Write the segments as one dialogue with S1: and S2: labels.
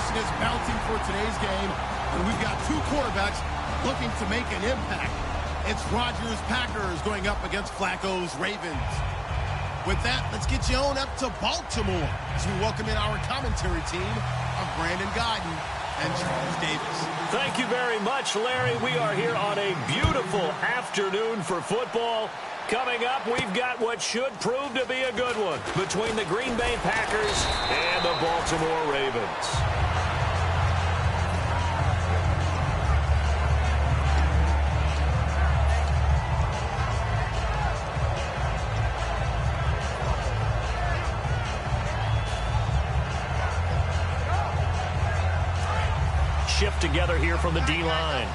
S1: Anticipation is mounting for today's game, and we've got two quarterbacks looking to make an impact. It's Rodgers' Packers going up against Flacco's Ravens. With that, let's get you on up to Baltimore as we welcome in our commentary team of Brandon Guyton and Charles Davis.
S2: Thank you very much, Larry. We are here on a beautiful afternoon for football. Coming up, we've got what should prove to be a good one between the Green Bay Packers and the Baltimore Ravens. Shift together here from the D-line.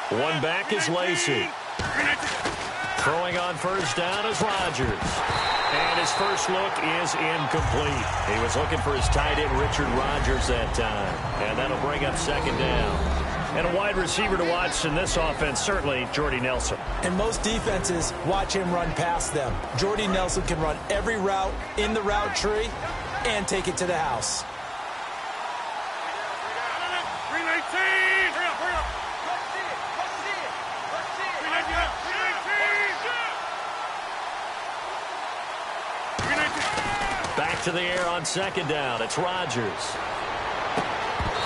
S2: One back is Lacey. Throwing on first down is Rodgers. And his first look is incomplete. He was looking for his tight end, Richard Rodgers, that time. And that'll bring up second down. And a wide receiver to watch in this offense, certainly Jordy Nelson.
S3: And most defenses watch him run past them. Jordy Nelson can run every route in the route tree and take it to the house.
S2: Back to the air on second down. It's Rodgers.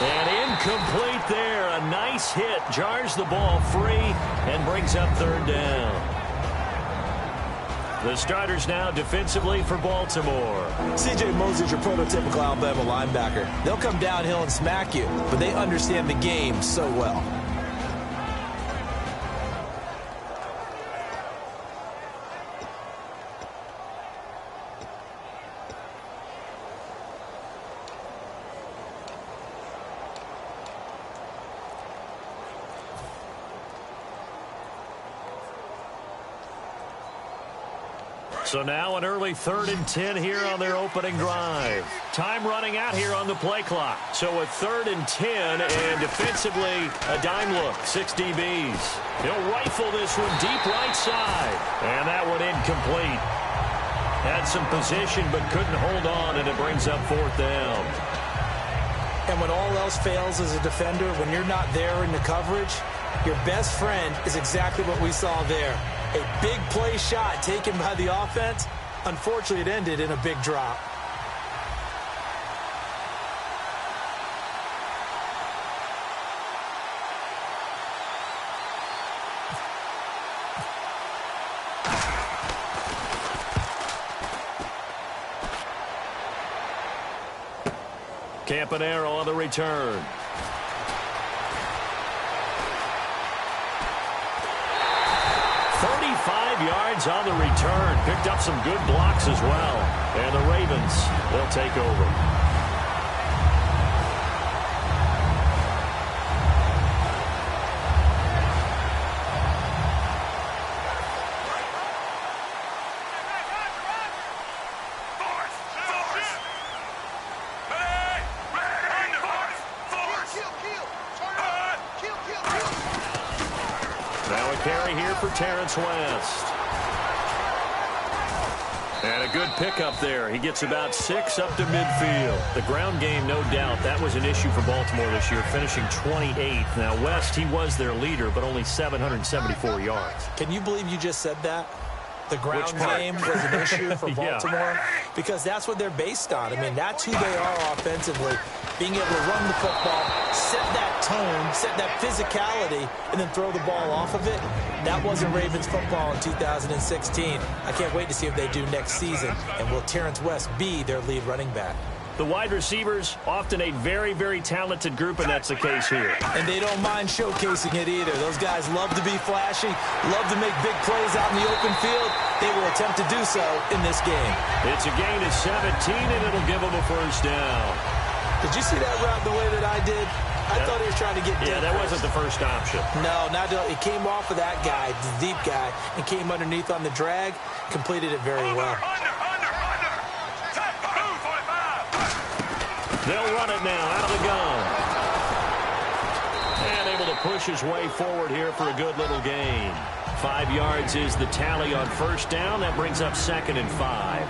S2: And incomplete there. A nice hit. Jars the ball free and brings up third down. The starters now defensively for Baltimore.
S3: C.J. Mosley's your prototypical Alabama linebacker. They'll come downhill and smack you, but they understand the game so well.
S2: So now an early 3rd and 10 here on their opening drive. Time running out here on the play clock. So a 3rd and 10, and defensively a dime look, 6 DBs. He'll rifle this one deep right side. And that one incomplete. Had some position but couldn't hold on, and it brings up 4th down.
S3: And when all else fails as a defender, when you're not there in the coverage, your best friend is exactly what we saw there. A big play shot taken by the offense. Unfortunately, it ended in a big drop.
S2: Campanaro on the return. Yards on the return. Picked up some good blocks as well. And the Ravens, they'll take over. Now a carry here for Terrence West. And a good pickup there. He gets about 6 up to midfield. The ground game, no doubt, that was an issue for Baltimore this year, finishing 28th. Now, West, he was their leader, but only 774 yards.
S3: Can you believe you just said that? The ground game was an issue for Baltimore? Yeah. Because that's what they're based on. I mean, that's who they are offensively. Being able to run the football, set that tone, set that physicality, and then throw the ball off of it. That wasn't Ravens football in 2016. I can't wait to see what they do next season. And will Terrence West be their lead running back?
S2: The wide receivers, often a very, very talented group, and that's the case here.
S3: And they don't mind showcasing it either. Those guys love to be flashy, love to make big plays out in the open field. They will attempt to do so in this game.
S2: It's a gain of 17, and it'll give them a first down.
S3: Did you see that route the way that I did? I thought he was trying to get deep.
S2: Yeah, that wasn't the first option.
S3: No, he came off of that guy, the deep guy, and came underneath on the drag, completed it very well.
S2: They'll run it now out of the gun. And able to push his way forward here for a good little gain. 5 yards is the tally on first down. That brings up 2nd and 5.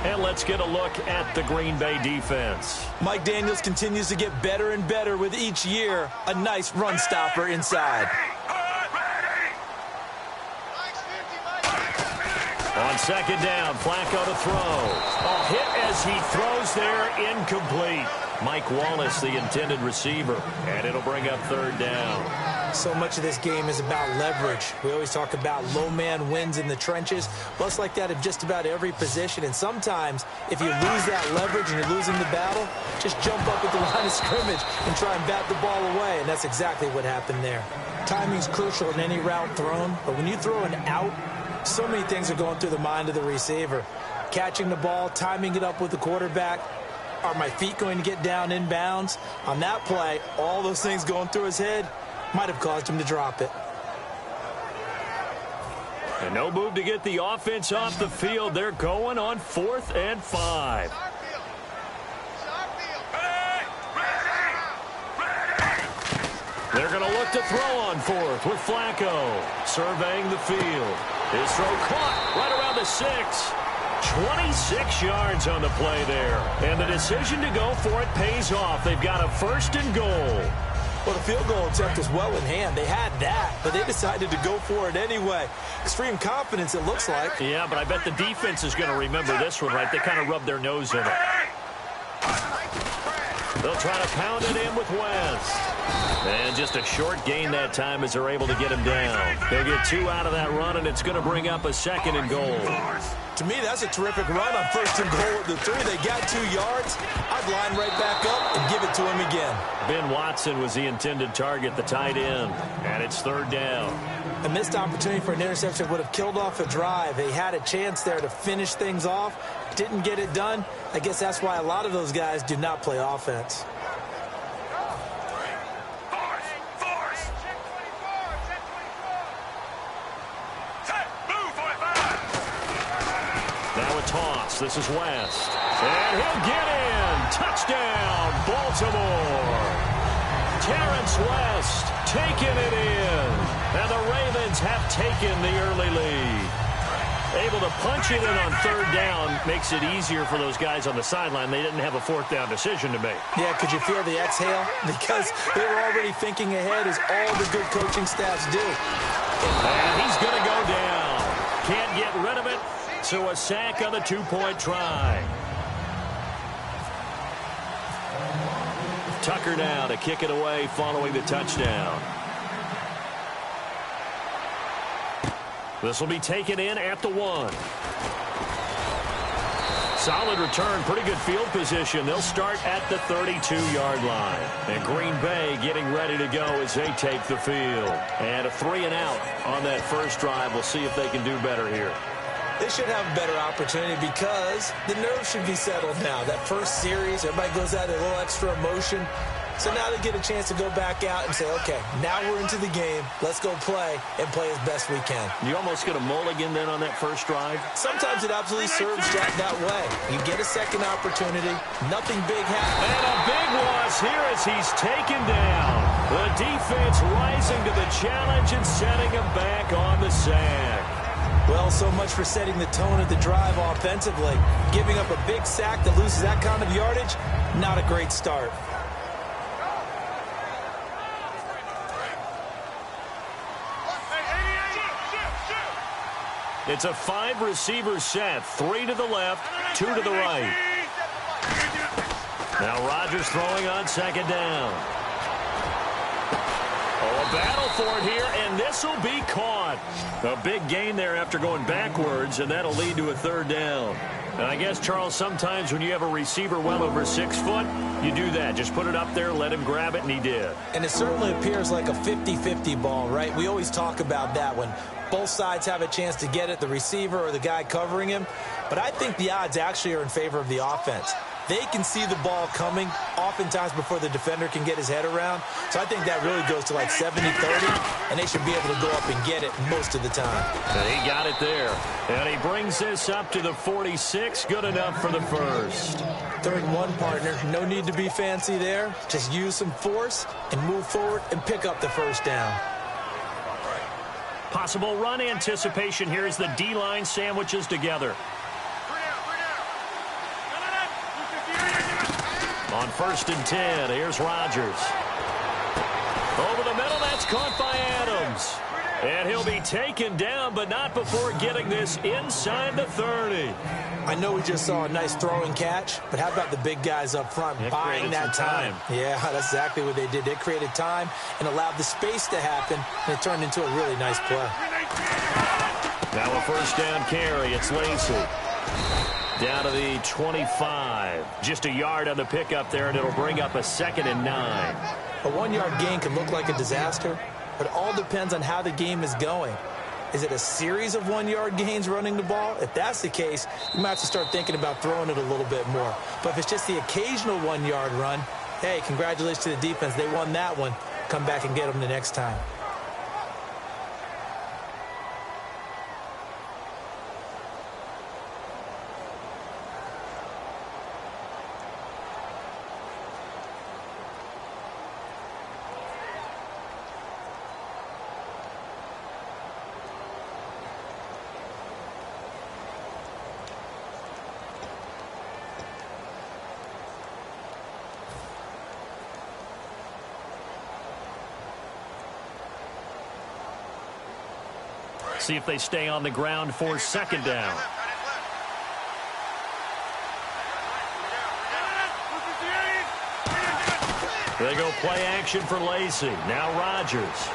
S2: And let's get a look at the Green Bay defense.
S3: Mike Daniels continues to get better and better with each year. A nice run stopper inside.
S2: On second down, Flacco to throw. A hit as he throws there, incomplete. Mike Wallace, the intended receiver, and it'll bring up third down.
S3: So much of this game is about leverage. We always talk about low man wins in the trenches. Well, it's like that in just about every position. And sometimes, if you lose that leverage and you're losing the battle, just jump up at the line of scrimmage and try and bat the ball away. And that's exactly what happened there. Timing's crucial in any route thrown, but when you throw an out, so many things are going through the mind of the receiver. Catching the ball, timing it up with the quarterback. Are my feet going to get down in bounds? On that play, all those things going through his head might have caused him to drop it.
S2: And no move to get the offense off the field. They're going on 4th and 5. They're going to look to throw on 4th with Flacco surveying the field. His throw caught right around the 6. 26 yards on the play there. And the decision to go for it pays off. They've got a 1st and goal.
S3: Well, the field goal attempt was well in hand. They had that, but they decided to go for it anyway. Extreme confidence, it looks like.
S2: Yeah, but I bet the defense is going to remember this one, right? They kind of rubbed their nose in it. They'll try to pound it in with West. And just a short gain that time as they're able to get him down. They'll get 2 out of that run, and it's going to bring up a 2nd and goal.
S3: To me, that's a terrific run on 1st and goal at the 3. They got 2 yards. I'd line right back up and give it to him again.
S2: Ben Watson was the intended target, the tight end, and it's 3rd down.
S3: A missed opportunity for an interception would have killed off a drive. They had a chance there to finish things off. Didn't get it done. I guess that's why a lot of those guys do not play offense.
S2: Toss. This is West. And he'll get in. Touchdown, Baltimore. Terrence West taking it in. And the Ravens have taken the early lead. Able to punch it in on 3rd down makes it easier for those guys on the sideline. They didn't have a 4th down decision to make.
S3: Yeah, could you feel the exhale? Because they were already thinking ahead, as all the good coaching staffs do.
S2: And he's going to go down. Can't get rid of it. So a sack on the 2-point try. Tucker now to kick it away following the touchdown. This will be taken in at the 1. Solid return, pretty good field position. They'll start at the 32-yard line. And Green Bay getting ready to go as they take the field. And a 3 and out on that first drive. We'll see if they can do better here.
S3: They should have a better opportunity because the nerves should be settled now. That first series, everybody goes out with a little extra emotion. So now they get a chance to go back out and say, okay, now we're into the game. Let's go play and play as best we can.
S2: You almost get a mulligan then on that first drive?
S3: Sometimes it absolutely serves that way. You get a second opportunity. Nothing big happens.
S2: And a big loss here as he's taken down. The defense rising to the challenge and setting him back on the sack.
S3: Well, so much for setting the tone of the drive offensively. Giving up a big sack that loses that kind of yardage, not a great start.
S2: It's a 5-receiver set. 3 to the left, 2 to the right. Now Rodgers throwing on 2nd down. Oh, a battle for it here, and this will be caught. A big gain there after going backwards, and that'll lead to a 3rd down. And I guess, Charles, sometimes when you have a receiver well over 6 foot, you do that. Just put it up there, let him grab it, and he did.
S3: And it certainly appears like a 50-50 ball, right? We always talk about that when both sides have a chance to get it, the receiver or the guy covering him. But I think the odds actually are in favor of the offense. They can see the ball coming oftentimes before the defender can get his head around. So I think that really goes to like 70-30, and they should be able to go up and get it most of the time.
S2: And he got it there. And he brings this up to the 46. Good enough for the first.
S3: 3rd and 1, partner. No need to be fancy there. Just use some force and move forward and pick up the 1st down.
S2: Possible run anticipation here as the D-line sandwiches together. On 1st and 10, here's Rodgers. Over the middle, that's caught by Adams. And he'll be taken down, but not before getting this inside the 30.
S3: I know we just saw a nice throwing catch, but how about the big guys up front buying that time? Yeah, that's exactly what they did. They created time and allowed the space to happen, and it turned into a really nice play.
S2: Now a 1st down carry. It's Lacy. Down to the 25. Just a yard on the pickup there, and it'll bring up a 2nd and 9.
S3: A 1-yard gain can look like a disaster, but it all depends on how the game is going. Is it a series of 1-yard gains running the ball? If that's the case, you might have to start thinking about throwing it a little bit more. But if it's just the occasional 1-yard run, hey, congratulations to the defense. They won that one. Come back and get them the next time.
S2: See if they stay on the ground for 2nd down. They go play action for Lacy. Now Rodgers.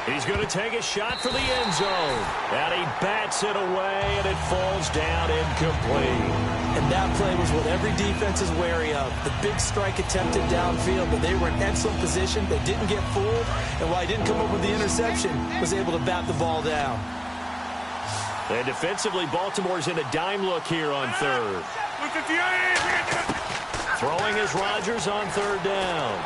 S2: He's going to take a shot for the end zone. And he bats it away, and it falls down incomplete.
S3: And that play was what every defense is wary of. The big strike attempted downfield, but they were in excellent position. They didn't get fooled, and while he didn't come up with the interception, was able to bat the ball down.
S2: And defensively, Baltimore's in a dime look here on 3rd. Throwing is Rodgers on 3rd down.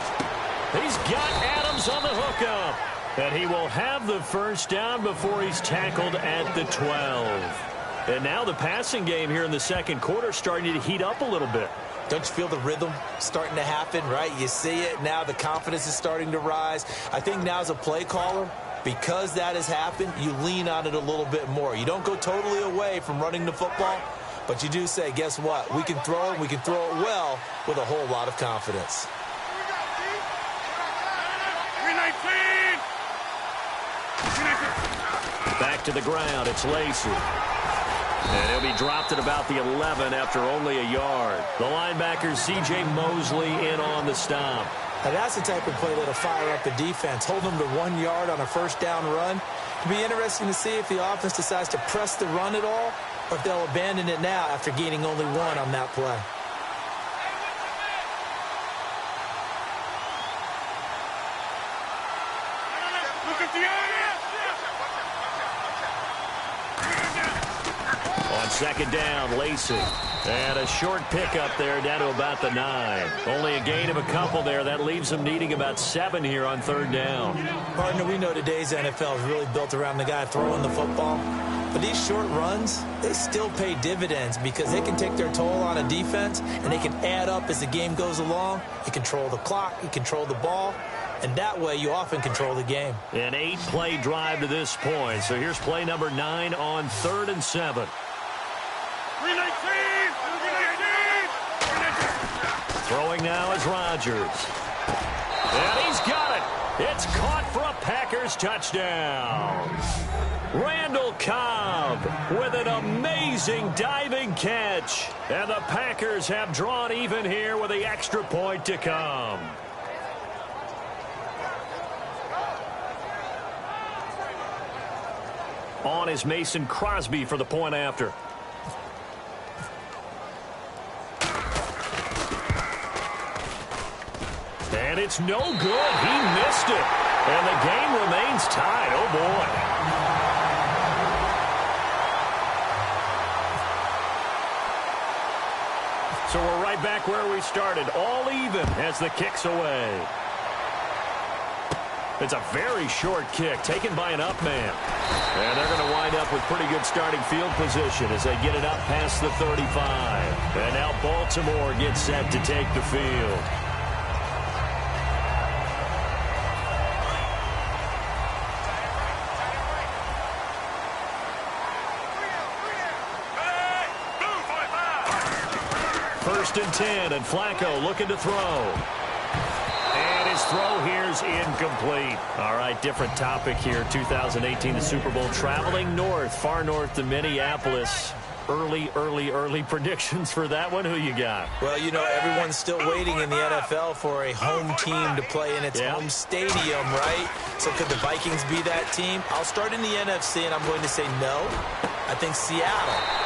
S2: He's got Adams on the hookup. And he will have the 1st down before he's tackled at the 12. And now the passing game here in the 2nd quarter starting to heat up a little bit.
S3: Don't you feel the rhythm starting to happen, right? You see it now. The confidence is starting to rise. I think now as a play caller, because that has happened, you lean on it a little bit more. You don't go totally away from running the football, but you do say, guess what? We can throw it. We can throw it well with a whole lot of confidence.
S2: Back to the ground. It's Lacy. And he'll be dropped at about the 11 after only a yard. The linebacker, C.J. Mosley, in on the stop.
S3: Now that's the type of play that'll fire up the defense. Hold them to 1 yard on a 1st down run. It'll be interesting to see if the offense decides to press the run at all, or if they'll abandon it now after gaining only 1 on that play.
S2: On 2nd down, Lacy. And a short pickup there down to about the 9. Only a gain of a couple there. That leaves them needing about 7 here on 3rd down.
S3: Partner, we know today's NFL is really built around the guy throwing the football. But these short runs, they still pay dividends because they can take their toll on a defense, and they can add up as the game goes along. You control the clock, you control the ball, and that way you often control the game.
S2: An 8-play drive to this point. So here's play number 9 on 3rd and 7. Throwing now is Rodgers. And he's got it. It's caught for a Packers touchdown. Randall Cobb with an amazing diving catch. And the Packers have drawn even here with the extra point to come. On is Mason Crosby for the point after. And it's no good. He missed it. And the game remains tied. Oh, boy. So we're right back where we started. All even as the kick's away. It's a very short kick taken by an up man. And they're going to wind up with pretty good starting field position as they get it up past the 35. And now Baltimore gets set to take the field. 1st and 10, and Flacco looking to throw. And his throw here's incomplete. All right, different topic here. 2018, the Super Bowl, traveling north, far north to Minneapolis. Early predictions for that one. Who you got?
S3: Well, you know, everyone's still waiting in the NFL for a home team to play in its home stadium, right? So could the Vikings be that team? I'll start in the NFC, and I'm going to say no. I think Seattle.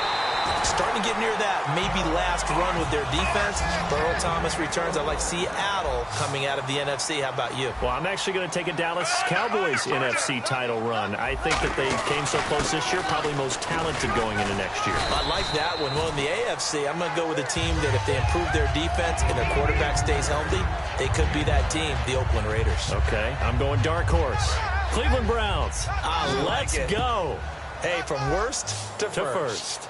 S3: Starting to get near that maybe last run with their defense. Earl Thomas returns. I like Seattle coming out of the NFC. How about you?
S2: Well, I'm actually going to take a Dallas Cowboys NFC title run. I think that they came so close this year, probably most talented going into next year.
S3: I like that one. Well, in the AFC, I'm going to go with a team that if they improve their defense and their quarterback stays healthy, they could be that team, the Oakland Raiders.
S2: Okay, I'm going dark horse. Cleveland Browns. Let's go.
S3: Hey, from worst to first.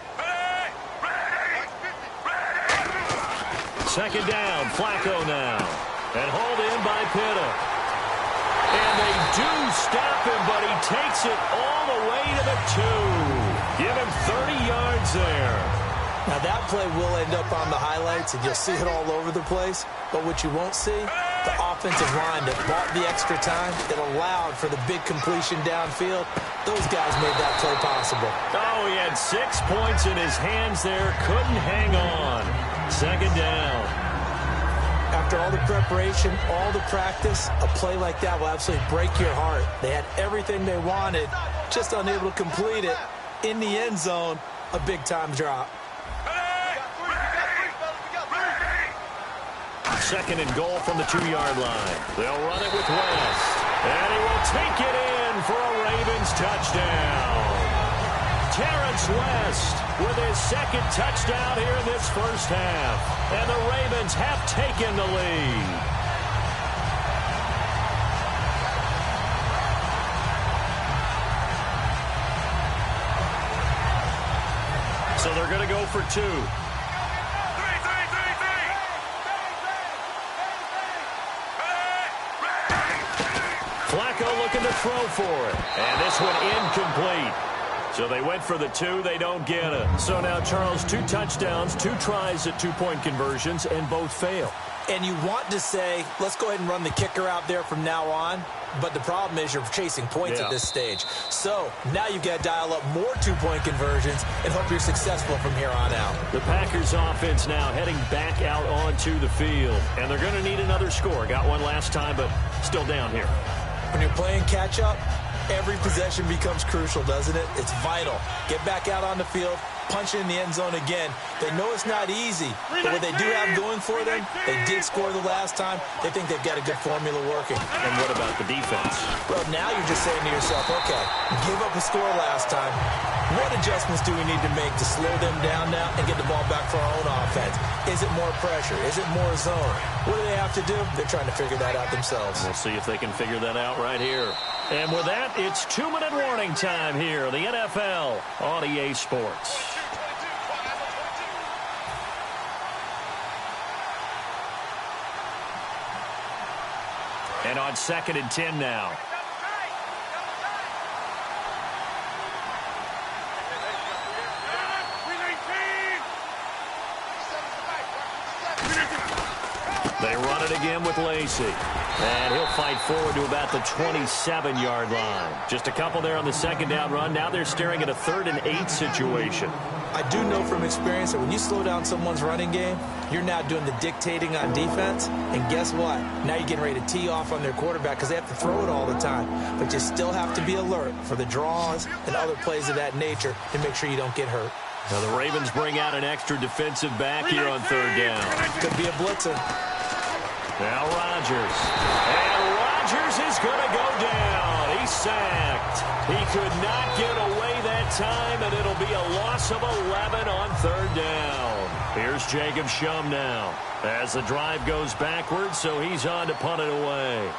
S2: Second down, Flacco now. And hauled in by Pitta. And they do stop him, but he takes it all the way to the 2. Give him 30 yards there.
S3: Now, that play will end up on the highlights, and you'll see it all over the place. But what you won't see, the offensive line that bought the extra time, that allowed for the big completion downfield, those guys made that play possible.
S2: Oh, he had 6 points in his hands there. Couldn't hang on. Second down.
S3: After all the preparation, all the practice, a play like that will absolutely break your heart. They had everything they wanted, just unable to complete it. In the end zone, a big-time drop.
S2: Second and goal from the 2-yard line. They'll run it with West. And he will take it in for a Ravens touchdown. Terrence West with his second touchdown here in this first half. And the Ravens have taken the lead. So they're going to go for 2. Flacco looking to throw for it. And this one incomplete. So they went for the 2. They don't get it. So now, Charles, 2 touchdowns, 2 tries at 2-point conversions, and both fail.
S3: And you want to say, let's go ahead and run the kicker out there from now on. But the problem is you're chasing points at this stage. So now you've got to dial up more 2-point conversions and hope you're successful from here on out.
S2: The Packers offense now heading back out onto the field. And they're going to need another score. Got one last time, but still down here.
S3: When you're playing catch-up, every possession becomes crucial, doesn't it? It's vital. Get back out on the field, punch in the end zone again. They know it's not easy, but what they do have going for them, they did score the last time. They think they've got a good formula working.
S2: And what about the defense?
S3: Well, now you're just saying to yourself, okay, give up a score last time. What adjustments do we need to make to slow them down now and get the ball back for our own offense? Is it more pressure? Is it more zone? What do they have to do? They're trying to figure that out themselves.
S2: We'll see if they can figure that out right here. And with that, it's 2-minute warning time here, the NFL on EA Sports. And on 2nd and 10 now. They run it again with Lacey. And he'll fight forward to about the 27-yard line. Just a couple there on the second down run. Now they're staring at a 3rd and 8 situation.
S3: I do know from experience that when you slow down someone's running game, you're now doing the dictating on defense. And guess what? Now you're getting ready to tee off on their quarterback because they have to throw it all the time. But you still have to be alert for the draws and other plays of that nature to make sure you don't get hurt.
S2: Now the Ravens bring out an extra defensive back here on 3rd down.
S3: Could be a blitzer.
S2: Now Rodgers. And Rodgers is going to go down. He's sacked. He could not get away that time, and it'll be a loss of 11 on 3rd down. Here's Jacob Shum now as the drive goes backwards, so he's on to punt it away.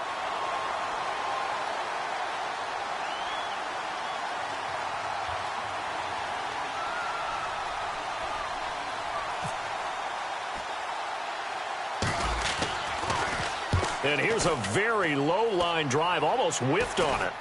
S2: And here's a very low-line drive, almost whiffed on it.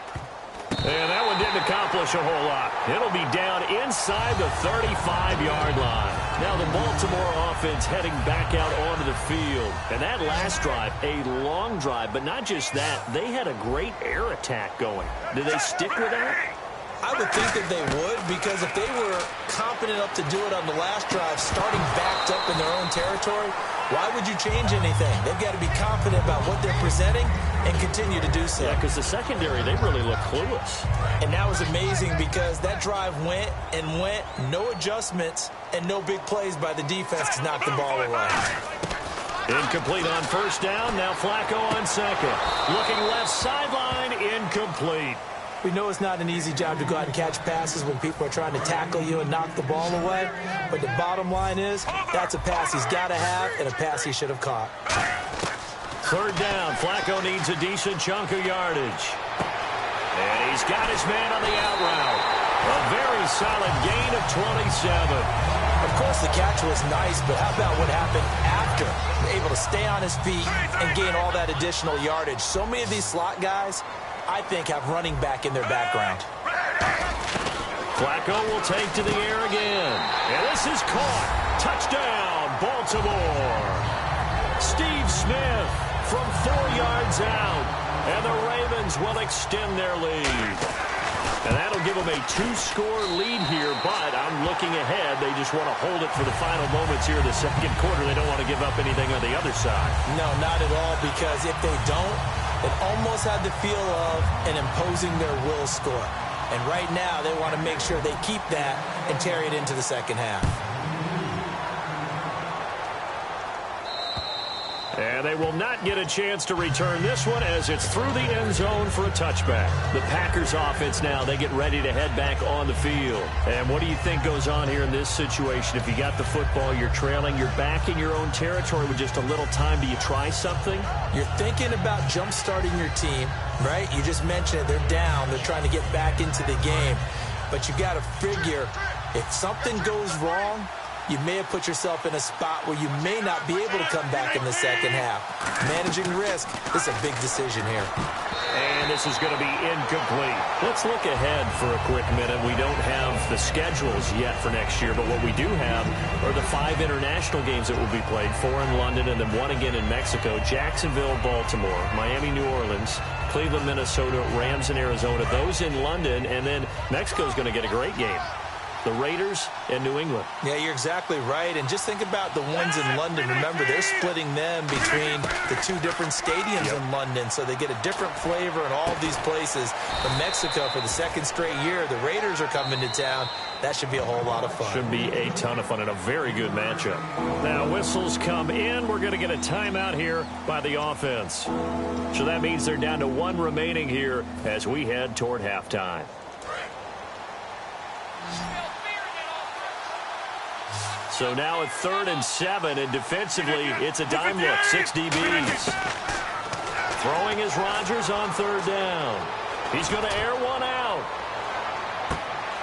S2: And that one didn't accomplish a whole lot. It'll be down inside the 35-yard line. Now the Baltimore offense heading back out onto the field. And that last drive, a long drive, but not just that. They had a great air attack going. Did they stick with that?
S3: I would think that they would, because if they were confident enough to do it on the last drive, starting backed up in their own territory, why would you change anything? They've got to be confident about what they're presenting and continue to do so.
S2: Yeah, because the secondary, they really look clueless.
S3: And that was amazing because that drive went and went, no adjustments, and no big plays by the defense to knock the ball away.
S2: Incomplete on first down. Now Flacco on second. Looking left sideline, incomplete.
S3: We know it's not an easy job to go out and catch passes when people are trying to tackle you and knock the ball away. But the bottom line is, that's a pass he's got to have and a pass he should have caught.
S2: Third down. Flacco needs a decent chunk of yardage. And he's got his man on the out route. A very solid gain of 27.
S3: Of course, the catch was nice, but how about what happened after? Able to stay on his feet and gain all that additional yardage. So many of these slot guys, I think, have running back in their background.
S2: Flacco will take to the air again. And this is caught. Touchdown, Baltimore. Steve Smith from 4 yards out. And the Ravens will extend their lead. And that'll give them a 2-score lead here, but I'm looking ahead. They just want to hold it for the final moments here in the second quarter. They don't want to give up anything on the other side.
S3: No, not at all, because if they don't, it almost had the feel of an imposing their will score. And right now, they want to make sure they keep that and carry it into the second half.
S2: And they will not get a chance to return this one as it's through the end zone for a touchback. The Packers offense now, they get ready to head back on the field. And what do you think goes on here in this situation? If you got the football, you're trailing, you're back in your own territory with just a little time. Do you try something?
S3: You're thinking about jump-starting your team, right? You just mentioned it. They're down. They're trying to get back into the game. But you got to figure, if something goes wrong, you may have put yourself in a spot where you may not be able to come back in the second half. Managing risk is a big decision here.
S2: And this is going to be incomplete. Let's look ahead for a quick minute. We don't have the schedules yet for next year, but what we do have are the 5 international games that will be played, 4 in London and then 1 again in Mexico, Jacksonville, Baltimore, Miami, New Orleans, Cleveland, Minnesota, Rams, and Arizona. Those in London, and then Mexico's going to get a great game. The Raiders and New England.
S3: Yeah, you're exactly right. And just think about the ones in London. Remember, they're splitting them between the 2 different stadiums in London, so they get a different flavor in all of these places. But Mexico, for the 2nd straight year, the Raiders are coming to town. That should be a whole lot of fun.
S2: Should be a ton of fun and a very good matchup. Now, whistles come in. We're going to get a timeout here by the offense. So that means they're down to 1 remaining here as we head toward halftime. So now at 3rd and 7, and defensively, it's a dime look, 6 DBs. Throwing is Rodgers on 3rd down. He's going to air one out.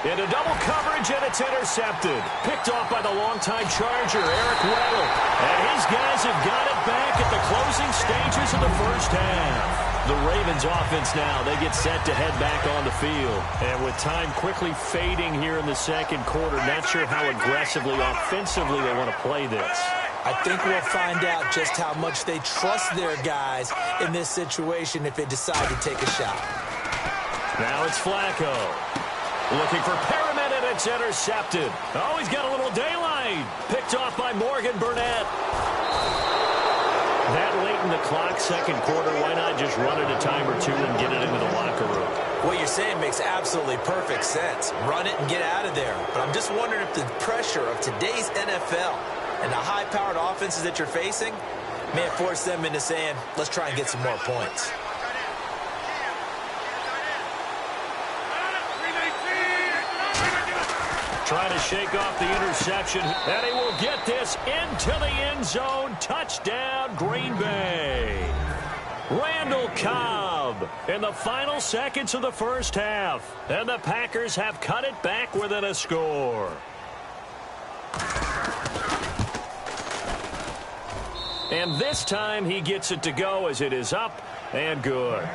S2: Into double coverage, and it's intercepted. Picked off by the longtime Charger, Eric Weddle. And his guys have got it back at the closing stages of the first half. The Ravens offense now, they get set to head back on the field. And with time quickly fading here in the second quarter, not sure how aggressively, offensively they want to play this.
S3: I think we'll find out just how much they trust their guys in this situation if they decide to take a shot.
S2: Now it's Flacco. Looking for Perriman, and it's intercepted. Oh, he's got a little daylight. Picked off by Morgan Burnett. That late in the clock, second quarter, why not just run it a time or 2 and get it into the locker room?
S3: What you're saying makes absolutely perfect sense. Run it and get out of there. But I'm just wondering if the pressure of today's NFL and the high-powered offenses that you're facing may have forced them into saying, let's try and get some more points.
S2: Trying to shake off the interception, and he will get this into the end zone. Touchdown, Green Bay. Randall Cobb in the final seconds of the first half. And the Packers have cut it back within a score. And this time he gets it to go as it is up and good.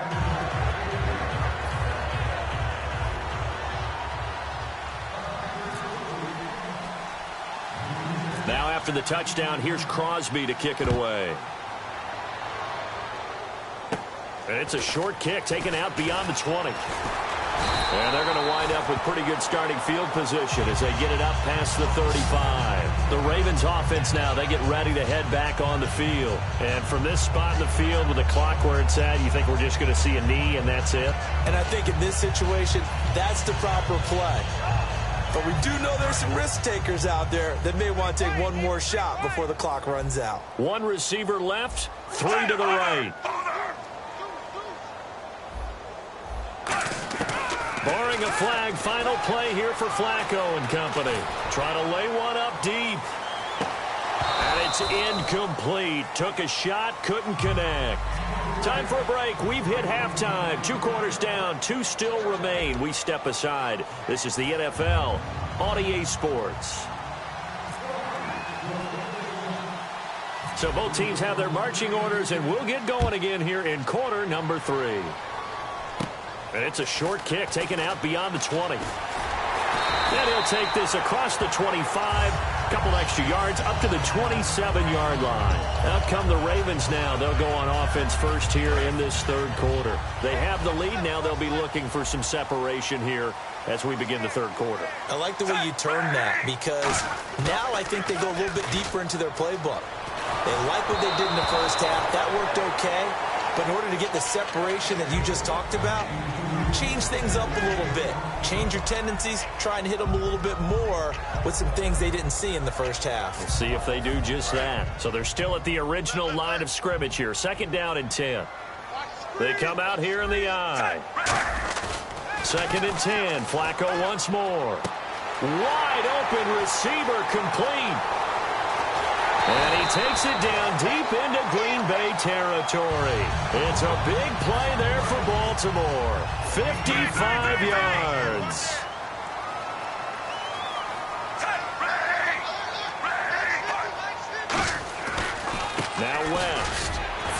S2: after the touchdown, here's Crosby to kick it away. And it's a short kick taken out beyond the 20. And they're going to wind up with pretty good starting field position as they get it up past the 35. The Ravens offense now, they get ready to head back on the field. And from this spot in the field with the clock where it's at, you think we're just going to see a knee and that's it?
S3: And I think in this situation, that's the proper play. But we do know there's some risk takers out there that may want to take one more shot before the clock runs out.
S2: One receiver left, three to the right. Barring a flag, final play here for Flacco and company. Try to lay one up deep. And it's incomplete. Took a shot, couldn't connect. Time for a break. We've hit halftime. 2 quarters down, 2 still remain. We step aside. This is the NFL on EA Sports. So both teams have their marching orders, and we'll get going again here in quarter number 3. And it's a short kick taken out beyond the 20. And he'll take this across the 25. Couple extra yards up to the 27-yard line. Out come the Ravens now. They'll go on offense first here in this third quarter. They have the lead now. They'll be looking for some separation here as we begin the third quarter.
S3: I like the way you turn that because now I think they go a little bit deeper into their playbook. They like what they did in the first half. That worked okay. But in order to get the separation that you just talked about, change things up a little bit. Change your tendencies. Try and hit them a little bit more with some things they didn't see in the first half.
S2: We'll see if they do just that. So they're still at the original line of scrimmage here. 2nd down and 10. They come out here in the I. 2nd and 10. Flacco once more. Wide open receiver complete. And he takes it down deep into Green Bay territory. It's a big play there for Baltimore. 55 yards. Now West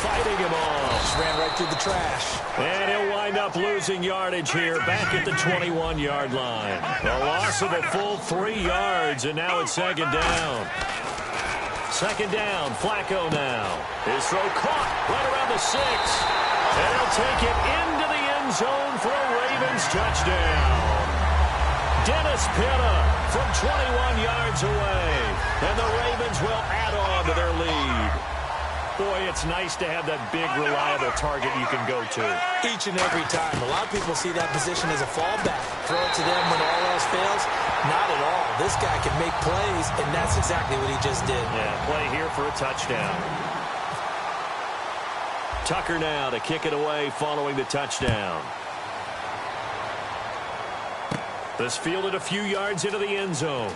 S2: fighting him off.
S3: Just ran right through the trash.
S2: And he'll wind up losing yardage here back at the 21-yard line. A loss of a full 3 yards, and now it's 2nd down. 2nd down, Flacco now. His throw caught right around the 6. And he'll take it into the end zone for a Ravens touchdown. Dennis Pitta from 21 yards away. And the Ravens will add on to their lead. Boy, it's nice to have that big, reliable target you can go to.
S3: Each and every time. A lot of people see that position as a fallback. Throw it to them when all else fails. Not at all. This guy can make plays, and that's exactly what he just did.
S2: Yeah, play here for a touchdown. Tucker now to kick it away following the touchdown. This fielded a few yards into the end zone.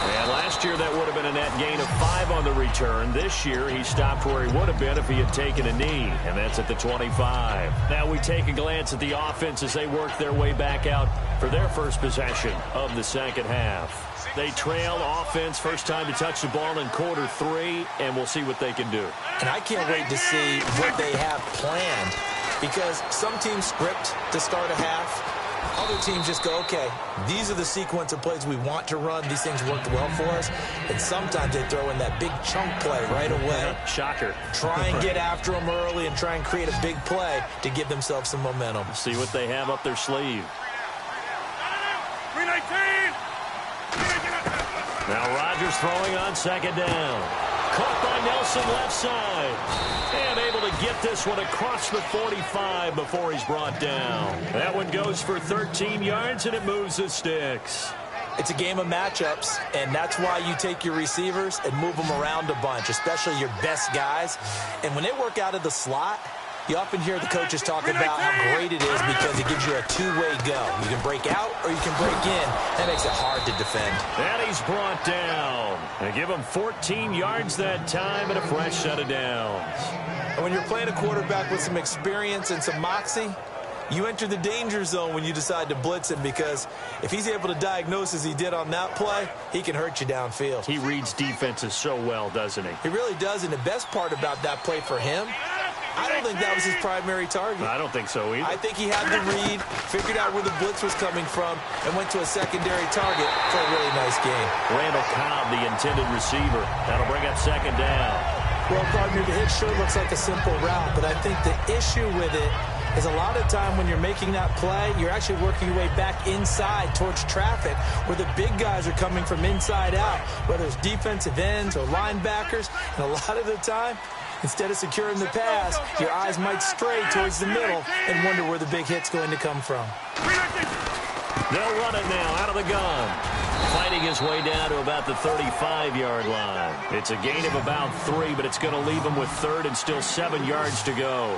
S2: And last year that would have been a net gain of 5 on the return. This year he stopped where he would have been if he had taken a knee, and that's at the 25. Now we take a glance at the offense as they work their way back out for their first possession of the second half. They trail offense, first time to touch the ball in quarter 3, and we'll see what they can do.
S3: And I can't wait to see what they have planned because some teams script to start a half. Other teams just go, okay, these are the sequence of plays we want to run. These things worked well for us. And sometimes they throw in that big chunk play right away.
S2: Shocker.
S3: Try and get after them early and try and create a big play to give themselves some momentum.
S2: See what they have up their sleeve.
S1: 319.
S2: Now Rodgers throwing on 2nd down. Caught by Nelson left side. And able to get this one across the 45 before he's brought down. That one goes for 13 yards, and it moves the sticks.
S3: It's a game of matchups, and that's why you take your receivers and move them around a bunch, especially your best guys. And when they work out of the slot, you often hear the coaches talk about how great it is because it gives you a two-way go. You can break out or you can break in. That makes it hard to defend.
S2: And he's brought down. They give him 14 yards that time and a fresh set of downs.
S3: And when you're playing a quarterback with some experience and some moxie, you enter the danger zone when you decide to blitz him because if he's able to diagnose as he did on that play, he can hurt you downfield.
S2: He reads defenses so well, doesn't he?
S3: He really does, and the best part about that play for him I don't think that was his primary target.
S2: I don't think so either.
S3: I think he had the read, figured out where the blitz was coming from, and went to a secondary target for a really nice game.
S2: Randall Cobb, the intended receiver. That'll bring up second down.
S3: Well, partner, the hit sure looks like a simple route, but I think the issue with it is a lot of time when you're making that play, you're actually working your way back inside towards traffic where the big guys are coming from inside out, whether it's defensive ends or linebackers. And a lot of the time, instead of securing the pass, your eyes might stray towards the middle and wonder where the big hit's going to come from.
S2: They'll run it now out of the gun. Fighting his way down to about the 35-yard line. It's a gain of about 3, but it's going to leave him with third and still 7 yards to go.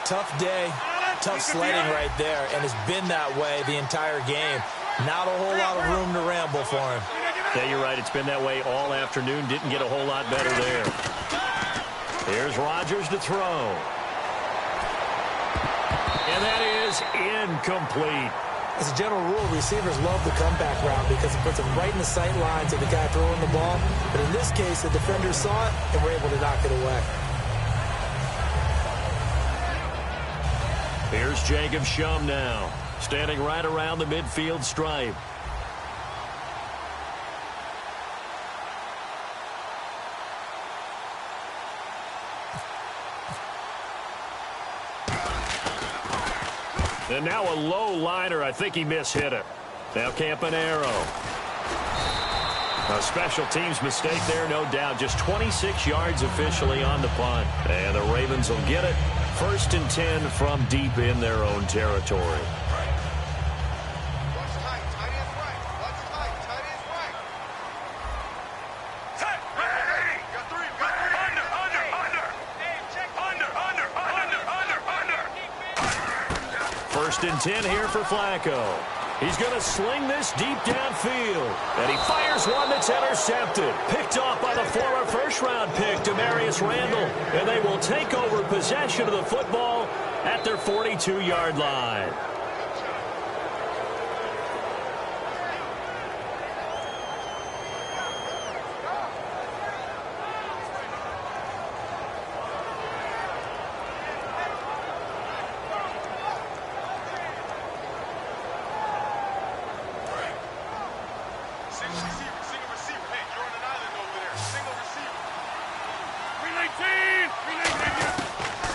S3: Tough day, tough sledding right there, and it's been that way the entire game. Not a whole lot of room to ramble for him.
S2: Yeah, you're right. It's been that way all afternoon. Didn't get a whole lot better there. Here's Rodgers to throw. And that is incomplete.
S3: As a general rule, receivers love the comeback route because it puts them right in the sight lines of the guy throwing the ball. But in this case, the defenders saw it and were able to knock it away.
S2: Here's Jacob Shum now, standing right around the midfield stripe. And now a low liner. I think he mishit it. Now Campanaro. A special teams mistake there, no doubt. Just 26 yards officially on the punt. And the Ravens will get it. 1st and 10 from deep in their own territory. First and 10 here for Flacco. He's going to sling this deep downfield. And he fires one that's intercepted. Picked off by the former first-round pick, Demarius Randall. And they will take over possession of the football at their 42-yard line.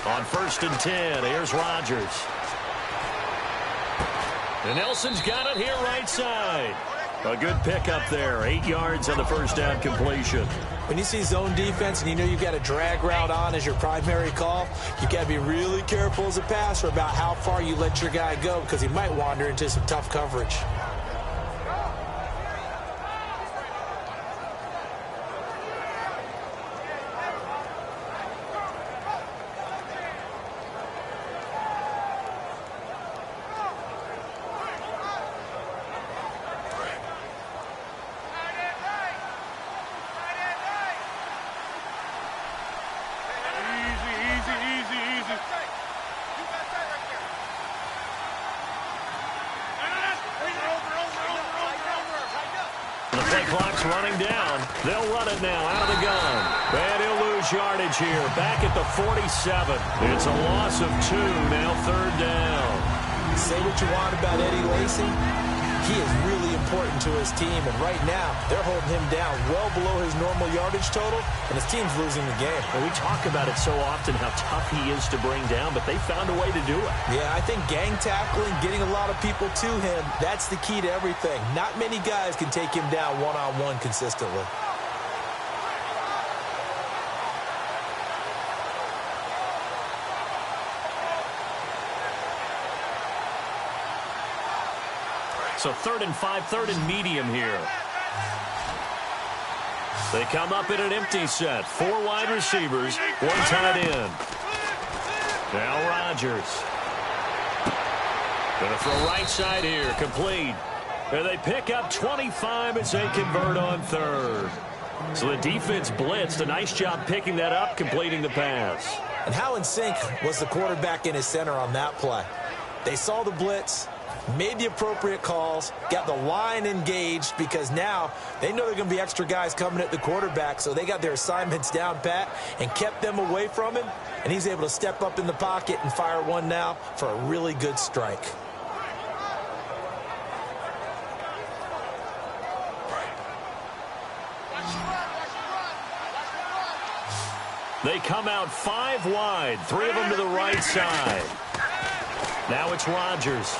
S2: On 1st and 10, here's Rodgers. And Nelson's got it here right side. A good pickup there. 8 yards on the first down completion.
S3: When you see zone defense and you know you've got a drag route on as your primary call, you've got to be really careful as a passer about how far you let your guy go because he might wander into some tough coverage.
S2: Clock's running down. They'll run it now out of the gun. And he'll lose yardage here. Back at the 47. It's a loss of 2. Now 3rd down.
S3: Say what you want about Eddie Lacy. He is really important to his team. And right now, they're holding him down well below his normal yardage total. And his team's losing the game.
S2: And we talk about it so often, how tough he is to bring down. But they found a way to do it.
S3: Yeah, I think gang tackling, getting a lot of people to him, that's the key to everything. Not many guys can take him down one-on-one consistently.
S2: So 3rd and 5, 3rd and medium here. They come up in an empty set. 4 wide receivers, 1 tight end. Now Rodgers. Going to throw right side here, complete. And they pick up 25 as they convert on 3rd. So the defense blitzed. A nice job picking that up, completing the pass.
S3: And how in sync was the quarterback and his center on that play? They saw the blitz, made the appropriate calls, got the line engaged, because now they know there are going to be extra guys coming at the quarterback, so they got their assignments down pat and kept them away from him, and he's able to step up in the pocket and fire one now for a really good strike.
S2: They come out 5 wide, 3 of them to the right side. Now it's Rodgers.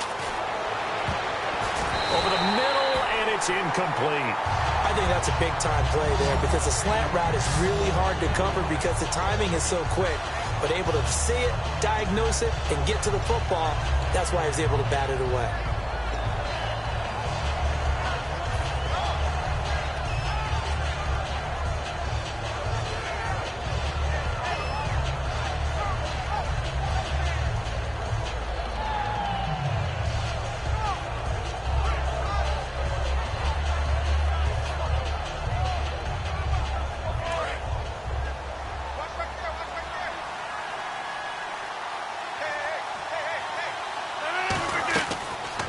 S2: Over the middle, and it's incomplete.
S3: I think that's a big-time play there, because the slant route is really hard to cover because the timing is so quick. But able to see it, diagnose it, and get to the football, that's why he was able to bat it away.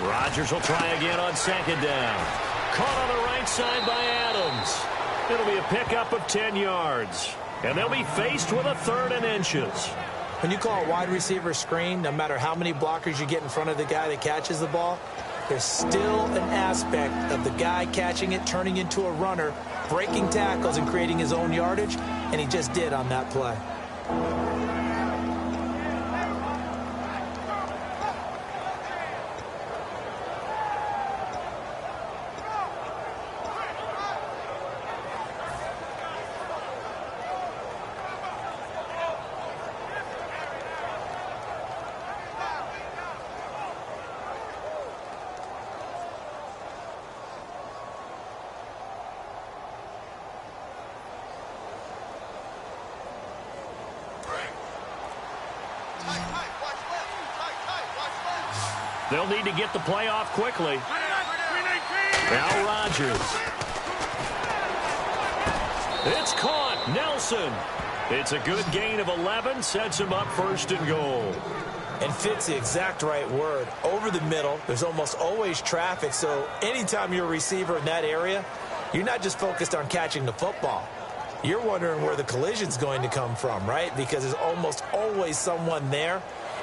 S2: Rodgers will try again on 2nd down. Caught on the right side by Adams. It'll be a pickup of 10 yards. And they'll be faced with a 3rd and inches.
S3: When you call a wide receiver screen, no matter how many blockers you get in front of the guy that catches the ball, there's still an aspect of the guy catching it, turning into a runner, breaking tackles and creating his own yardage, and he just did on that play.
S2: They'll need to get the play off quickly. Now Rodgers. It's caught. Nelson. It's a good gain of 11. Sets him up 1st and goal.
S3: And fits the exact right word. Over the middle, there's almost always traffic, so anytime you're a receiver in that area, you're not just focused on catching the football. You're wondering where the collision's going to come from, right? Because there's almost always someone there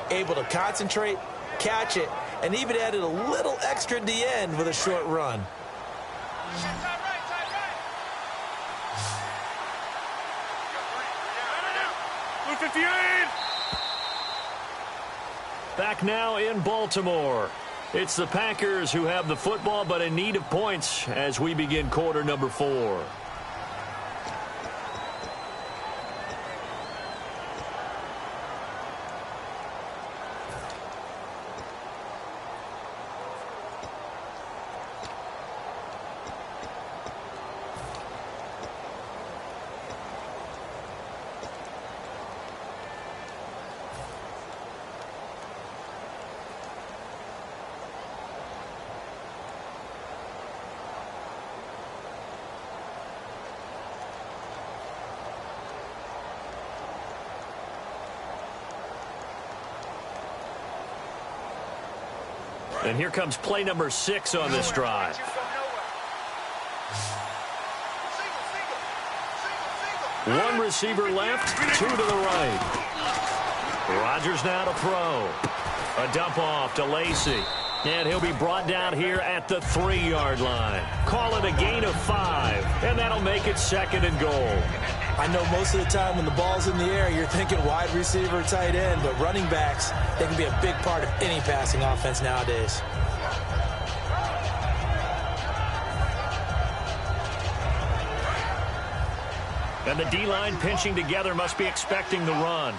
S3: able to concentrate, catch it, and even added a little extra at the end with a short run.
S2: Back now in Baltimore. It's the Packers who have the football, but in need of points as we begin quarter number 4. And here comes play number 6 on this drive. One receiver left, 2 to the right. Rodgers now to throw. A dump off to Lacy. And he'll be brought down here at the 3-yard line. Call it a gain of 5, and that'll make it 2nd and goal.
S3: I know most of the time when the ball's in the air, you're thinking wide receiver, tight end, but running backs, they can be a big part of any passing offense nowadays.
S2: And the D-line pinching together must be expecting the run.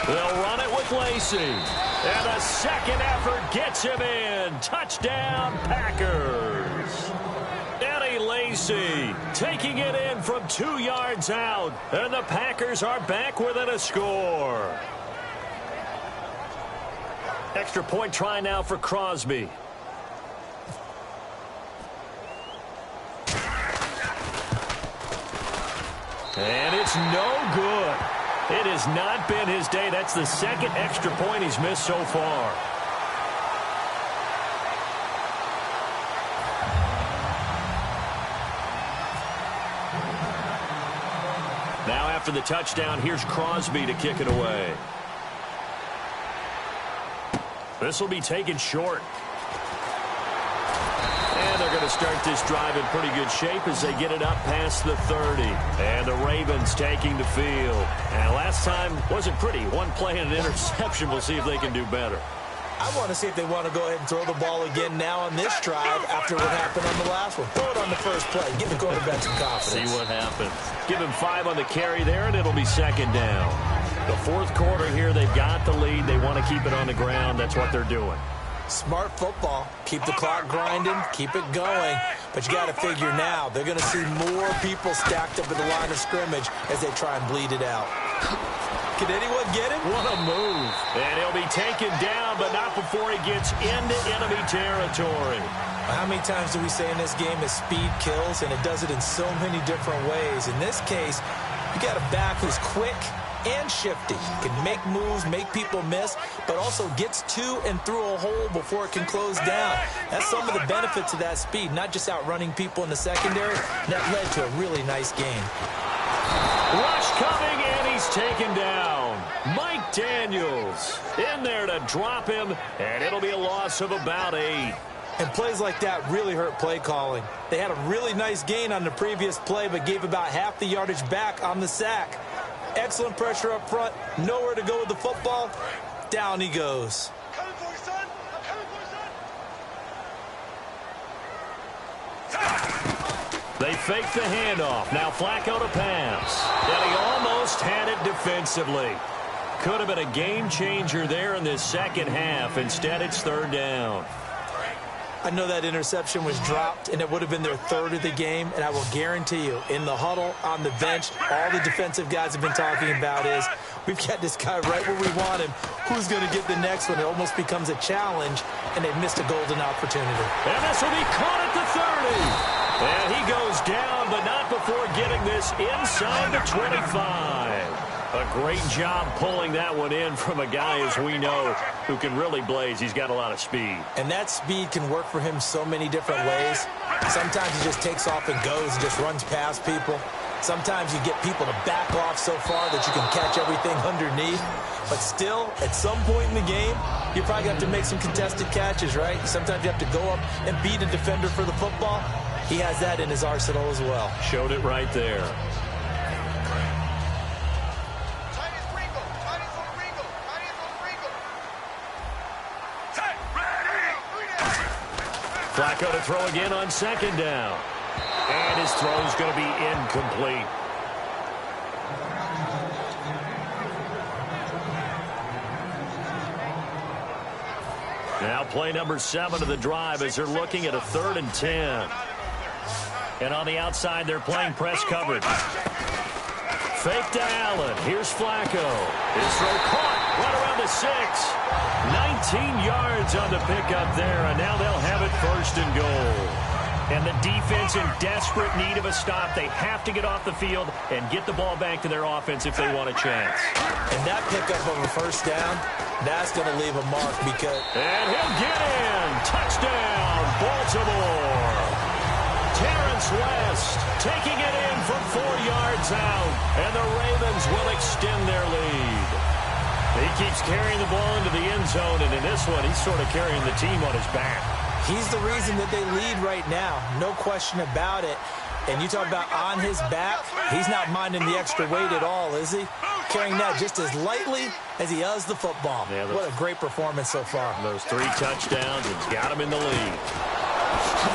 S2: They'll run it with Lacy. And a second effort gets him in. Touchdown, Packers. Eddie Lacy taking it in from 2 yards out. And the Packers are back within a score. Extra point try now for Crosby. And it's no good. It has not been his day. That's the second extra point he's missed so far. Now after the touchdown, here's Crosby to kick it away. This will be taken short. And they're going to start this drive in pretty good shape as they get it up past the 30. And the Ravens taking the field. And last time wasn't pretty. One play and an interception. We'll see if they can do better.
S3: I want to see if they want to go ahead and throw the ball again now on this drive after what happened on the last one. Throw it on the first play. Give the quarterback some confidence.
S2: See what happens. Give him 5 on the carry there, and it'll be second down. The fourth quarter here, they've got the lead. They want to keep it on the ground. That's what they're doing.
S3: Smart football. Keep the clock grinding. Keep it going. But you got to figure now, they're going to see more people stacked up at the line of scrimmage as they try and bleed it out. Can anyone get him?
S2: What a move. And he'll be taken down, but not before he gets into enemy territory.
S3: How many times do we say in this game that speed kills, and it does it in so many different ways? In this case, you got a back who's quick and shifty. Can make moves, make people miss, but also gets to and through a hole before it can close down. That's some of the benefits of that speed, not just outrunning people in the secondary. That led to a really nice game.
S2: Rush coming, and he's taken down. Mike Daniels in there to drop him, and it'll be a loss of about 8.
S3: And plays like that really hurt play calling. They had a really nice gain on the previous play, but gave about half the yardage back on the sack. Excellent pressure up front. Nowhere to go with the football. Down he goes.
S4: Coming for you, son. I'm coming for you, son.
S2: They fake the handoff. Now Flacco to pass. And he almost had it defensively. Could have been a game changer there in this second half. Instead, it's third down.
S3: I know that interception was dropped, and it would have been their third of the game, and I will guarantee you, in the huddle, on the bench, all the defensive guys have been talking about is, we've got this guy right where we want him. Who's going to get the next one? It almost becomes a challenge, and they've missed a golden opportunity.
S2: And this will be caught at the 30. And he goes down, but not before getting this inside the 25. A great job pulling that one in from a guy, as we know, who can really blaze. He's got a lot of speed.
S3: And that speed can work for him so many different ways. Sometimes he just takes off and goes and just runs past people. Sometimes you get people to back off so far that you can catch everything underneath. But still, at some point in the game, you probably have to make some contested catches, right? Sometimes you have to go up and beat a defender for the football. He has that in his arsenal as well.
S2: Showed it right there. Flacco to throw again on second down. And his throw's going to be incomplete. Now play number 7 of the drive as they're looking at a 3rd and 10. And on the outside, they're playing press coverage. Fake to Allen. Here's Flacco. His throw caught right around the 6. 19 yards on the pickup there, and now they'll have it 1st and goal. And the defense in desperate need of a stop. They have to get off the field and get the ball back to their offense if they want a chance.
S3: And that pickup of a 1st down, that's going to leave a mark because...
S2: And he'll get in. Touchdown, Baltimore. Terrence West taking it in from 4 yards out, and the Ravens will extend their lead. He keeps carrying the ball into the end zone, and in this one, he's sort of carrying the team on his back.
S3: He's the reason that they lead right now, no question about it. And you talk about on his back, he's not minding the extra weight at all, is he? Carrying that just as lightly as he does the football. Yeah, what a great performance so far.
S2: Those 3 touchdowns, it's got him in the lead.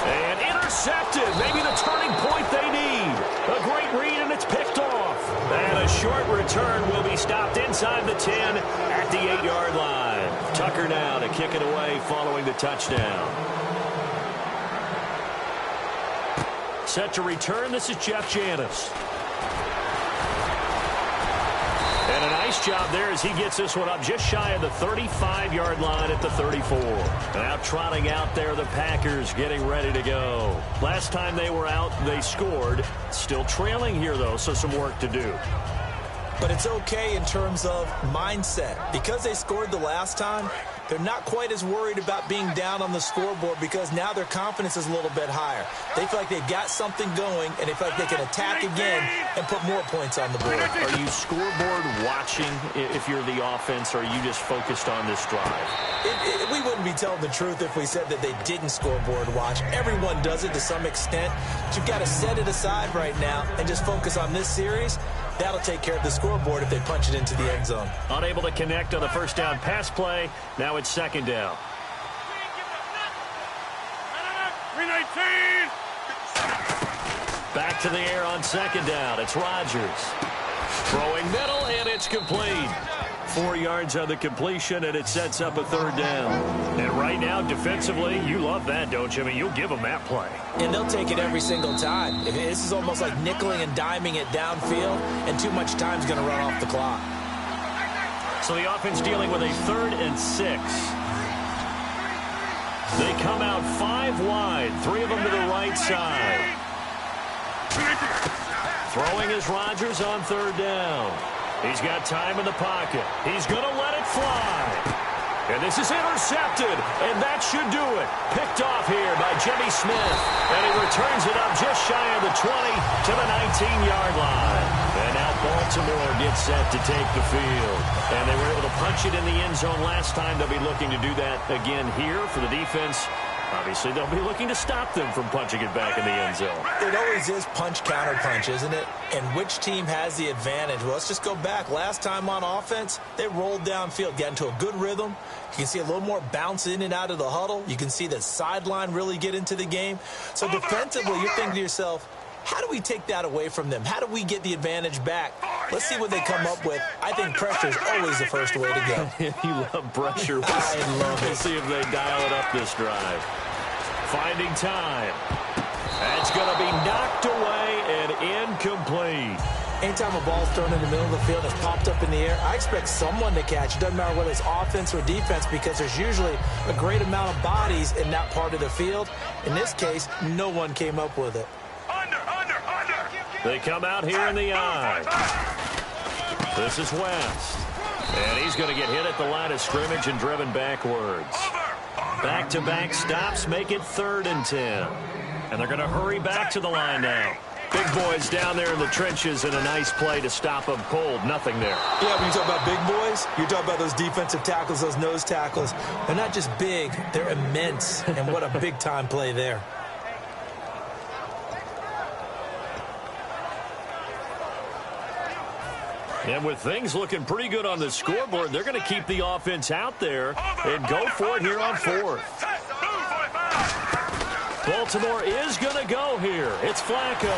S2: And intercepted. Maybe the turning point they need. A great read, and it's picked off. And a short return will be stopped inside the 10 at the 8-yard line. Tucker now to kick it away following the touchdown. Set to return, this is Jeff Janis. And a nice job there as he gets this one up just shy of the 35-yard line at the 34. Now trotting out there, the Packers getting ready to go. Last time they were out, they scored. Still trailing here, though, so some work to do.
S3: But it's okay in terms of mindset. Because they scored the last time, they're not quite as worried about being down on the scoreboard because now their confidence is a little bit higher. They feel like they've got something going, and they feel like they can attack again and put more points on the board.
S2: Are you scoreboard watching if you're the offense, or are you just focused on this drive?
S3: We wouldn't be telling the truth if we said that they didn't scoreboard watch. Everyone does it to some extent. But you've got to set it aside right now and just focus on this series. That'll take care of the scoreboard if they punch it into the end zone.
S2: Unable to connect on the first down pass play. Now it's second down.
S4: 319.
S2: Back to the air on second down. It's Rodgers. Throwing middle, and it's complete. 4 yards on the completion, and it sets up a third down. And right now, defensively, you love that, don't you? I mean, you'll give them that play.
S3: And they'll take it every single time. This is almost like nickeling and diming it downfield, and too much time's going to run off the clock.
S2: So the offense dealing with a 3rd and 6. They come out 5 wide, 3 of them to the right side. Throwing is Rodgers on third down. He's got time in the pocket. He's going to let it fly. And this is intercepted, and that should do it. Picked off here by Jimmy Smith, and he returns it up just shy of the 20 to the 19-yard line. And now Baltimore gets set to take the field. And they were able to punch it in the end zone last time. They'll be looking to do that again here for the defense. Obviously, they'll be looking to stop them from punching it back in the end zone.
S3: It always is punch-counter-punch, isn't it? And which team has the advantage? Well, let's just go back. Last time on offense, they rolled downfield, got into a good rhythm. You can see a little more bounce in and out of the huddle. You can see the sideline really get into the game. So defensively, you're thinking to yourself, how do we take that away from them? How do we get the advantage back? Let's see what they come up with. I think pressure is always the first way to go.
S2: You love pressure.
S3: I love it.
S2: We'll see if they dial it up this drive. Finding time. That's going to be knocked away and incomplete.
S3: Anytime a ball's thrown in the middle of the field that's popped up in the air, I expect someone to catch. It doesn't matter whether it's offense or defense because there's usually a great amount of bodies in that part of the field. In this case, no one came up with it.
S2: They come out here in the eye. This is West. And he's going to get hit at the line of scrimmage and driven backwards. Back-to-back stops make it 3rd and 10. And they're going to hurry back to the line now. Big boys down there in the trenches and a nice play to stop them cold. Nothing there.
S3: Yeah, when you talk about big boys, you're talking about those defensive tackles, those nose tackles. They're not just big, they're immense. And what a big-time play there.
S2: And with things looking pretty good on the scoreboard, they're going to keep the offense out there and go for it here on 4th. Baltimore is going to go here. It's Flacco.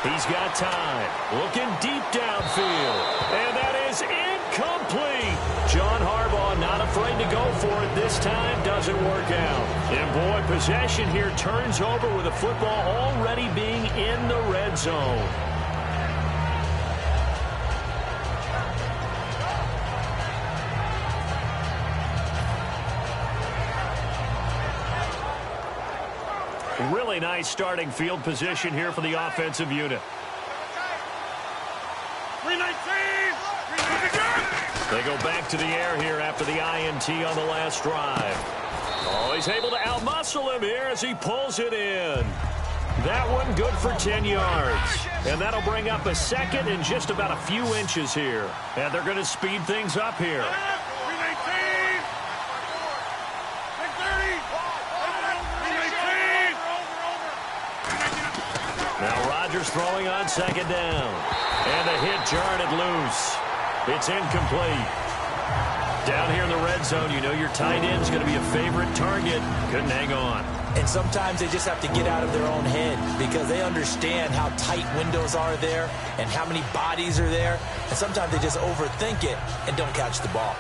S2: He's got time. Looking deep downfield. And that is incomplete. John Harbaugh not afraid to go for it this time. Doesn't work out. And boy, possession here turns over with the football already being in the red zone. Really nice starting field position here for the offensive unit.
S4: 319.
S2: They go back to the air here after the INT on the last drive. Oh, he's able to outmuscle him here as he pulls it in. That one good for 10 yards. And that'll bring up a 2nd and just about a few inches here. And they're going to speed things up here.
S4: 319. 319.
S2: Now Rodgers throwing on 2nd down. And the hit jarred it loose. It's incomplete. Down here in the red zone, you know your tight end's going to be a favorite target. Couldn't hang on.
S3: And sometimes they just have to get out of their own head because they understand how tight windows are there and how many bodies are there. And sometimes they just overthink it and don't catch the ball.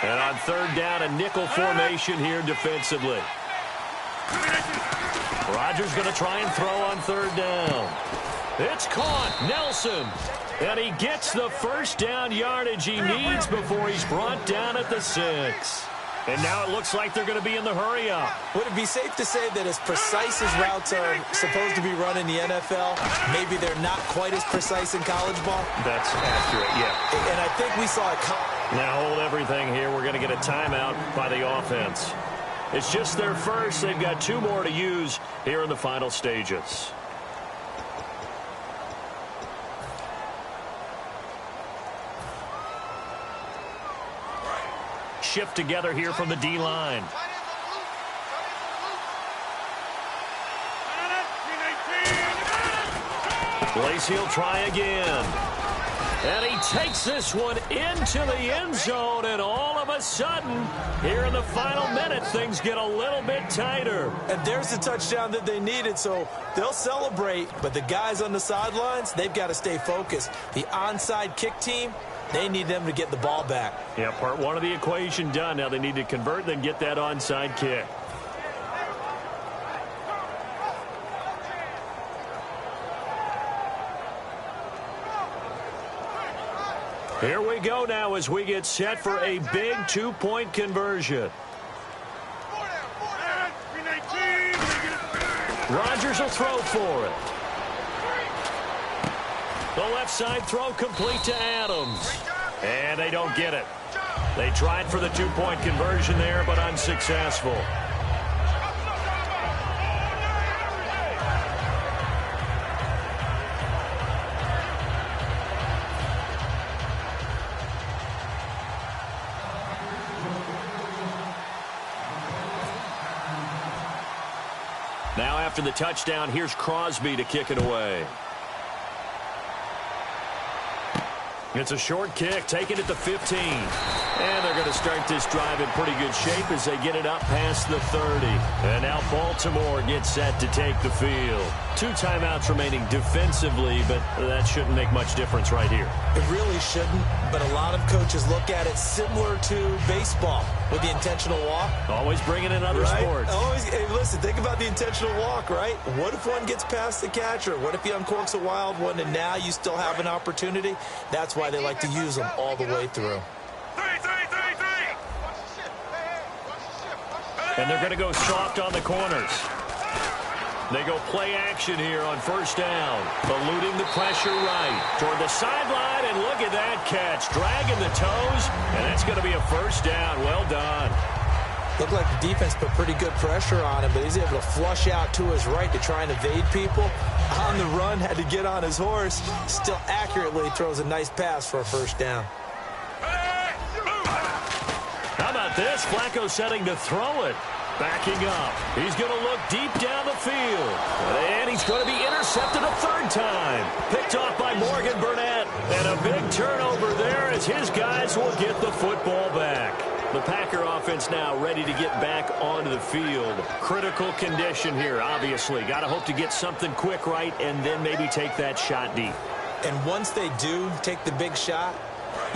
S2: And on 3rd down, a nickel formation here defensively. Rodgers going to try and throw on third down. It's caught. Nelson. And he gets the first down yardage he needs before he's brought down at the 6. And now it looks like they're going to be in the hurry-up.
S3: Would it be safe to say that as precise as routes are supposed to be run in the NFL, maybe they're not quite as precise in college ball?
S2: That's accurate, yeah.
S3: And I think we saw it.
S2: Now hold everything here. We're going to get a timeout by the offense. It's just their first. They've got 2 more to use here in the final stages. Shift together here from the D-line. Lacy will try again. And he takes this one into the end zone, and all of a sudden, here in the final minute, things get a little bit tighter.
S3: And there's the touchdown that they needed, so they'll celebrate, but the guys on the sidelines, they've got to stay focused. The onside kick team, they need them to get the ball back.
S2: Yeah, part 1 of the equation done. Now they need to convert, then get that onside kick. Here we go now as we get set for a big 2-point conversion. Rodgers will throw for it. The left side throw complete to Adams. And they don't get it. They tried for the 2-point conversion there, but unsuccessful. Now after the touchdown, here's Crosby to kick it away. It's a short kick, taken at the 15. And they're going to start this drive in pretty good shape as they get it up past the 30. And now Baltimore gets set to take the field. 2 timeouts remaining defensively, but that shouldn't make much difference right here.
S3: It really shouldn't, but a lot of coaches look at it similar to baseball with the intentional walk.
S2: Always bringing in other sports.
S3: Always, hey, listen, think about the intentional walk, right? What if one gets past the catcher? What if he uncorks a wild one and now you still have an opportunity? That's why they like to use them all the way through.
S2: And they're going to go soft on the corners. They go play action here on first down. Eluding the pressure right toward the sideline, and look at that catch. Dragging the toes, and that's going to be a first down. Well done.
S3: Looked like the defense put pretty good pressure on him, but he's able to flush out to his right to try and evade people. On the run, had to get on his horse. Still accurately throws a nice pass for a first down.
S2: How about this? Flacco setting to throw it. Backing up. He's going to look deep down the field. And he's going to be intercepted a 3rd time. Picked off by Morgan Burnett. And a big turnover there as his guys will get the football back. The Packer offense now ready to get back onto the field. Critical condition here, obviously. Got to hope to get something quick right and then maybe take that shot deep.
S3: And once they do take the big shot,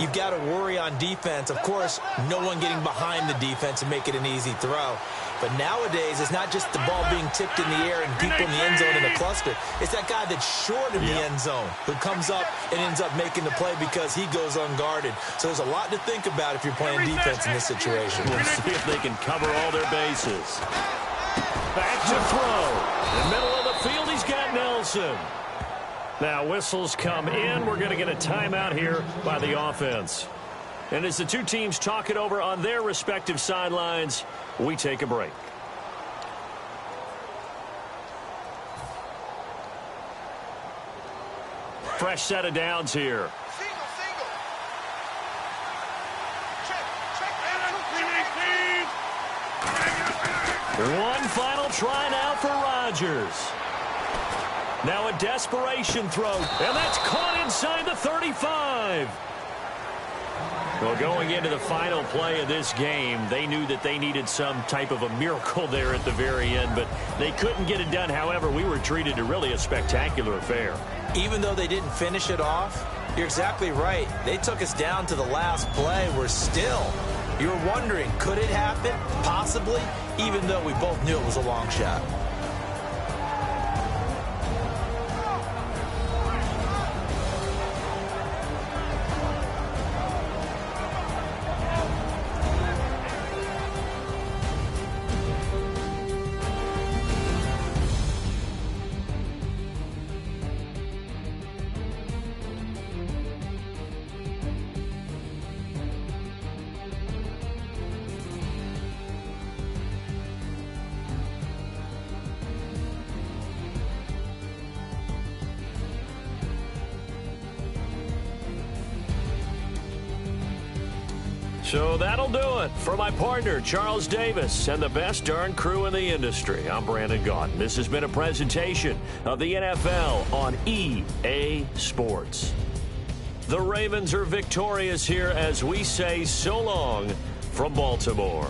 S3: you've got to worry on defense. Of course, no one getting behind the defense and make it an easy throw. But nowadays, it's not just the ball being tipped in the air and people in the end zone in a cluster. It's that guy that's short of the end zone who comes up and ends up making the play because he goes unguarded. So there's a lot to think about if you're playing defense in this situation.
S2: We'll see if they can cover all their bases. Back to throw. In the middle of the field, he's got Nelson. Now whistles come in. We're going to get a timeout here by the offense. And as the 2 teams talk it over on their respective sidelines, we take a break. Fresh set of downs here. One final try now for Rodgers. Now a desperation throw, and that's caught inside the 35. Well, going into the final play of this game, they knew that they needed some type of a miracle there at the very end, but they couldn't get it done. However, we were treated to really a spectacular affair.
S3: Even though they didn't finish it off, you're exactly right. They took us down to the last play. We're still, you're wondering, could it happen? Possibly, even though we both knew it was a long shot.
S2: So that'll do it. For my partner, Charles Davis, and the best darn crew in the industry, I'm Brandon Gaudin. This has been a presentation of the NFL on EA Sports. The Ravens are victorious here as we say so long from Baltimore.